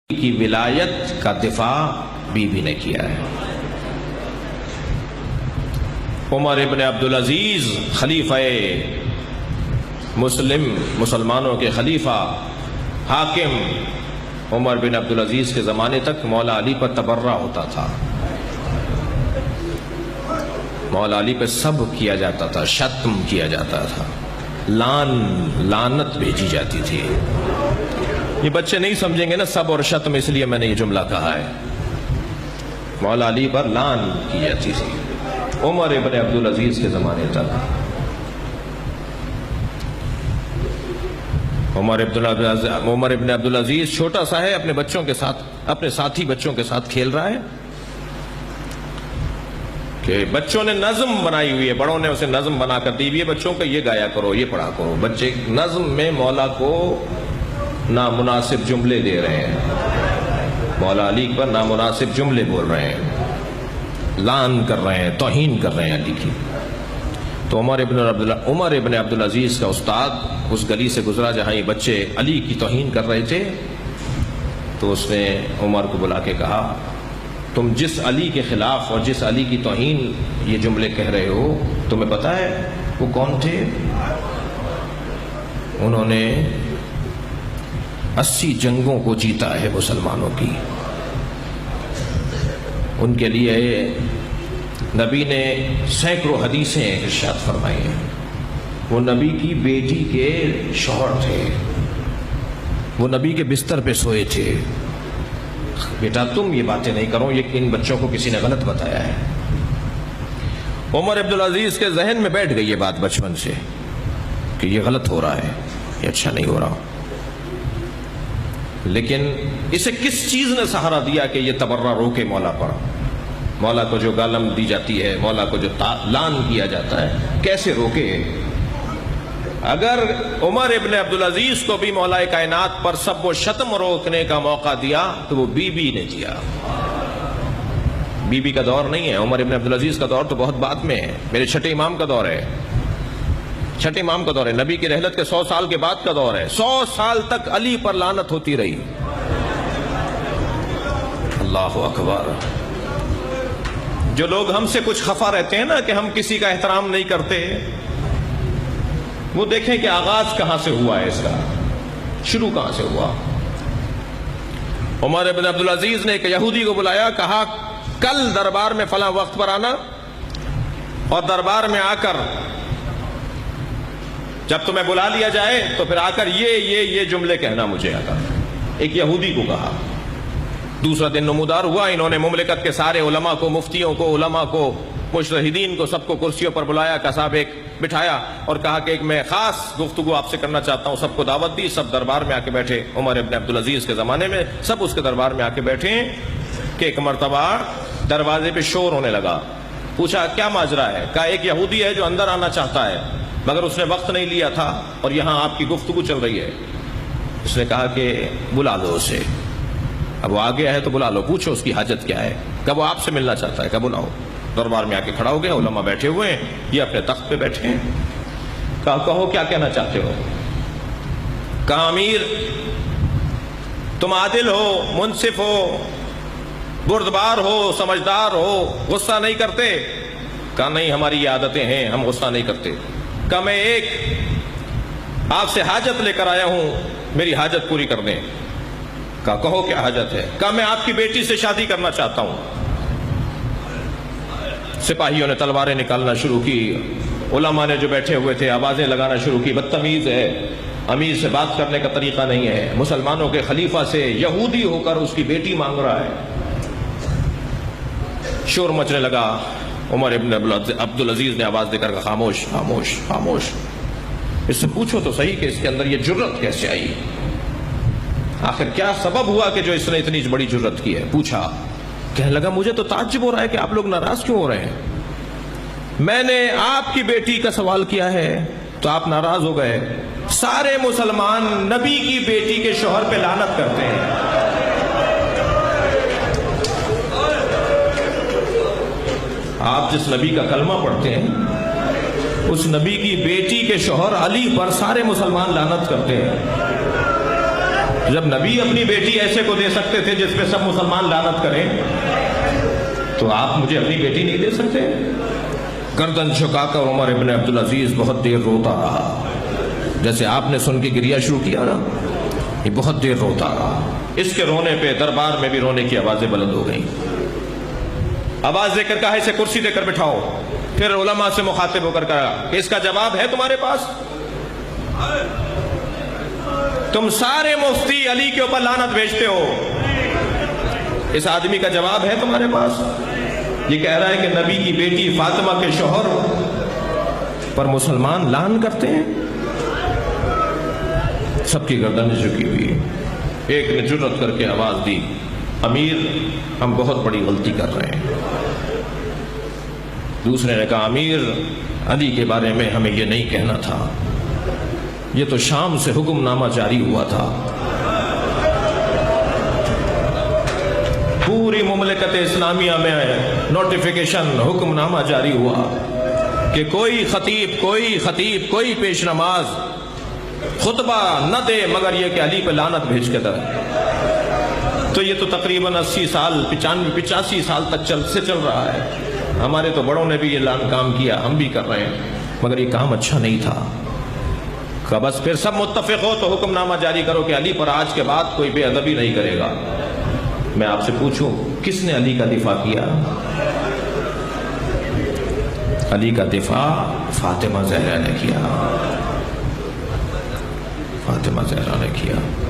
کی ولایت کا دفاع بیوی نے کیا ہے۔ عمر ابن عبدالعزیز خلیفہ مسلمانوں کے خلیفہ حاکم عمر بن عبدالعزیز کے زمانے تک مولا علی پر تبرہ ہوتا تھا، مولا علی پہ سب کیا جاتا تھا، شتم کیا جاتا تھا، لعنت بھیجی جاتی تھی۔ یہ بچے نہیں سمجھیں گے نا سب اور شتم، اس لیے میں نے یہ جملہ کہا ہے۔ مولا علی پر لعن کی جاتی تھی عمر ابن عبدالعزیز کے زمانے تک۔ عمر ابن عبدالعزیز چھوٹا سا ہے، اپنے بچوں کے ساتھ، اپنے ساتھی بچوں کے ساتھ کھیل رہا ہے کہ بچوں نے نظم بنائی ہوئی ہے، بڑوں نے اسے نظم بنا کر دی ہوئی ہے بچوں کو، یہ گایا کرو، یہ پڑھا کرو۔ بچے نظم میں مولا کو نامناسب جملے دے رہے ہیں، مولا علی پر نامناسب جملے بول رہے ہیں، لعن کر رہے ہیں، توہین کر رہے ہیں علی کی۔ تو عمر ابن عبدالعزیز کا استاد اس گلی سے گزرا جہاں یہ بچے علی کی توہین کر رہے تھے، تو اس نے عمر کو بلا کے کہا، تم جس علی کے خلاف اور جس علی کی توہین یہ جملے کہہ رہے ہو، تمہیں پتہ ہے وہ کون تھے؟ انہوں نے 80 جنگوں کو جیتا ہے مسلمانوں کی، ان کے لیے نبی نے سینکڑوں حدیثیں ارشاد فرمائی ہیں، وہ نبی کی بیٹی کے شوہر تھے، وہ نبی کے بستر پہ سوئے تھے۔ بیٹا تم یہ باتیں نہیں کرو، یہ ان بچوں کو کسی نے غلط بتایا ہے۔ عمر عبدالعزیز کے ذہن میں بیٹھ گئی یہ بات بچپن سے کہ یہ غلط ہو رہا ہے، یہ اچھا نہیں ہو رہا۔ لیکن اسے کس چیز نے سہارا دیا کہ یہ تبرہ روکے مولا پر؟ مولا کو جو گالم دی جاتی ہے، مولا کو جو لعن کیا جاتا ہے، کیسے روکے؟ اگر عمر ابن عبدالعزیز کو بھی مولا کائنات پر سب و شتم روکنے کا موقع دیا تو وہ بی نے دیا۔ بی کا دور نہیں ہے، عمر ابن عبدالعزیز کا دور تو بہت بعد میں ہے، میرے چھٹے امام کا دور ہے، چھٹے امام کا دور ہے، نبی کی رحلت کے 100 سال کے بعد کا دور ہے۔ 100 سال تک علی پر لعنت ہوتی رہی۔ اللہ اکبر۔ جو لوگ ہم سے کچھ خفا رہتے ہیں نا کہ ہم کسی کا احترام نہیں کرتے، وہ دیکھیں کہ آغاز کہاں سے ہوا ہے، اس کا شروع کہاں سے ہوا۔ عمر ابن عبدالعزیز نے ایک یہودی کو بلایا، کہا کل دربار میں فلاں وقت پر آنا، اور دربار میں آ کر جب تمہیں بلا لیا جائے تو پھر آ کر یہ جملے کہنا مجھے آ کر۔ ایک یہودی کو کہا۔ دوسرا دن نمودار ہوا، انہوں نے مملکت کے سارے علماء کو، مفتیوں کو، علماء کو، مجتہدین کو، سب کو کرسیوں پر بلایا، کساب ایک بٹھایا اور کہا کہ ایک میں خاص گفتگو آپ سے کرنا چاہتا ہوں۔ سب کو دعوت دی، سب دربار میں آ کے بیٹھے۔ عمر ابن عبدالعزیز کے زمانے میں سب اس کے دربار میں آ کے بیٹھے کہ ایک مرتبہ دروازے پہ شور ہونے لگا۔ پوچھا کیا ماجرا ہے؟ کہا ایک یہودی ہے جو اندر آنا چاہتا ہے مگر اس نے وقت نہیں لیا تھا اور یہاں آپ کی گفتگو چل رہی ہے۔ اس نے کہا کہ بلا لو اسے، اب وہ آ گیا ہے تو بلا لو، پوچھو اس کی حاجت کیا ہے۔ کب وہ آپ سے ملنا چاہتا ہے، کب بلاؤ۔ دربار میں آ کے کھڑا ہو گیا، علماء بیٹھے ہوئے ہیں، یہ اپنے تخت پہ بیٹھے ہیں۔ کہا کہو کیا کہنا چاہتے ہو؟ کہا امیر تم عادل ہو، منصف ہو، بردبار ہو، سمجھدار ہو، غصہ نہیں کرتے؟ کہا نہیں ہماری یہ عادتیں ہیں، ہم غصہ نہیں کرتے۔ کہا میں ایک آپ سے حاجت لے کر آیا ہوں، میری حاجت پوری کر دیں۔ کہا کہو کیا حاجت ہے؟ کہا میں آپ کی بیٹی سے شادی کرنا چاہتا ہوں۔ سپاہیوں نے تلواریں نکالنا شروع کی، علماء نے جو بیٹھے ہوئے تھے آوازیں لگانا شروع کی، بدتمیز ہے، امیر سے بات کرنے کا طریقہ نہیں ہے، مسلمانوں کے خلیفہ سے یہودی ہو کر اس کی بیٹی مانگ رہا ہے۔ شور مچنے لگا۔ عمر ابن عبدالعزیز نے آواز دے کر کہا خاموش خاموش خاموش، اس سے پوچھو تو صحیح کہ اس کے اندر یہ جرت کیسے آئی، آخر کیا سبب ہوا کہ جو اس نے اتنی بڑی جرت کی ہے؟ پوچھا۔ کہنے لگا مجھے تو تعجب ہو رہا ہے کہ آپ لوگ ناراض کیوں ہو رہے ہیں؟ میں نے آپ کی بیٹی کا سوال کیا ہے تو آپ ناراض ہو گئے۔ سارے مسلمان نبی کی بیٹی کے شوہر پہ لعنت کرتے ہیں۔ آپ جس نبی کا کلمہ پڑھتے ہیں اس نبی کی بیٹی کے شوہر علی پر سارے مسلمان لعنت کرتے ہیں۔ جب نبی اپنی بیٹی ایسے کو دے سکتے تھے جس پہ سب مسلمان لعنت کریں، تو آپ مجھے اپنی بیٹی نہیں دے سکتے؟ گردن جھکا کر عمر ابن عبدالعزیز بہت دیر روتا رہا، جیسے آپ نے سن کے گریہ شروع کیا نا، یہ بہت دیر روتا رہا۔ اس کے رونے پہ دربار میں بھی رونے کی آوازیں بلند ہو گئیں۔ آواز دے کر کہا اسے کرسی دے کر بٹھاؤ۔ پھر علماء سے مخاطب ہو کر کہا کہ اس کا جواب ہے تمہارے پاس؟ تم سارے مفتی علی کے اوپر لعنت بھیجتے ہو، اس آدمی کا جواب ہے تمہارے پاس؟ یہ کہہ رہا ہے کہ نبی کی بیٹی فاطمہ کے شوہر پر مسلمان لعن کرتے ہیں۔ سب کی گردن جھکی ہوئی۔ ایک نے جرأت کر کے آواز دی، امیر ہم بہت بڑی غلطی کر رہے ہیں۔ دوسرے نے کہا امیر علی کے بارے میں ہمیں یہ نہیں کہنا تھا، یہ تو شام سے حکم نامہ جاری ہوا تھا، پوری مملکت اسلامیہ میں نوٹیفیکیشن حکم نامہ جاری ہوا کہ کوئی خطیب کوئی پیش نماز خطبہ نہ دے مگر یہ کہ علی پہ لعنت بھیج کے دے۔ تو یہ تو تقریباً 80 سال 85 سال تک چل رہا ہے۔ ہمارے تو بڑوں نے بھی یہ کام کیا، ہم بھی کر رہے ہیں، مگر یہ کام اچھا نہیں تھا۔ کہ بس پھر سب متفق ہو تو حکم نامہ جاری کرو کہ علی پر آج کے بعد کوئی بے ادبی نہیں کرے گا۔ میں آپ سے پوچھوں کس نے علی کا دفاع کیا؟ علی کا دفاع فاطمہ زہرا نے کیا، فاطمہ زہرا نے کیا۔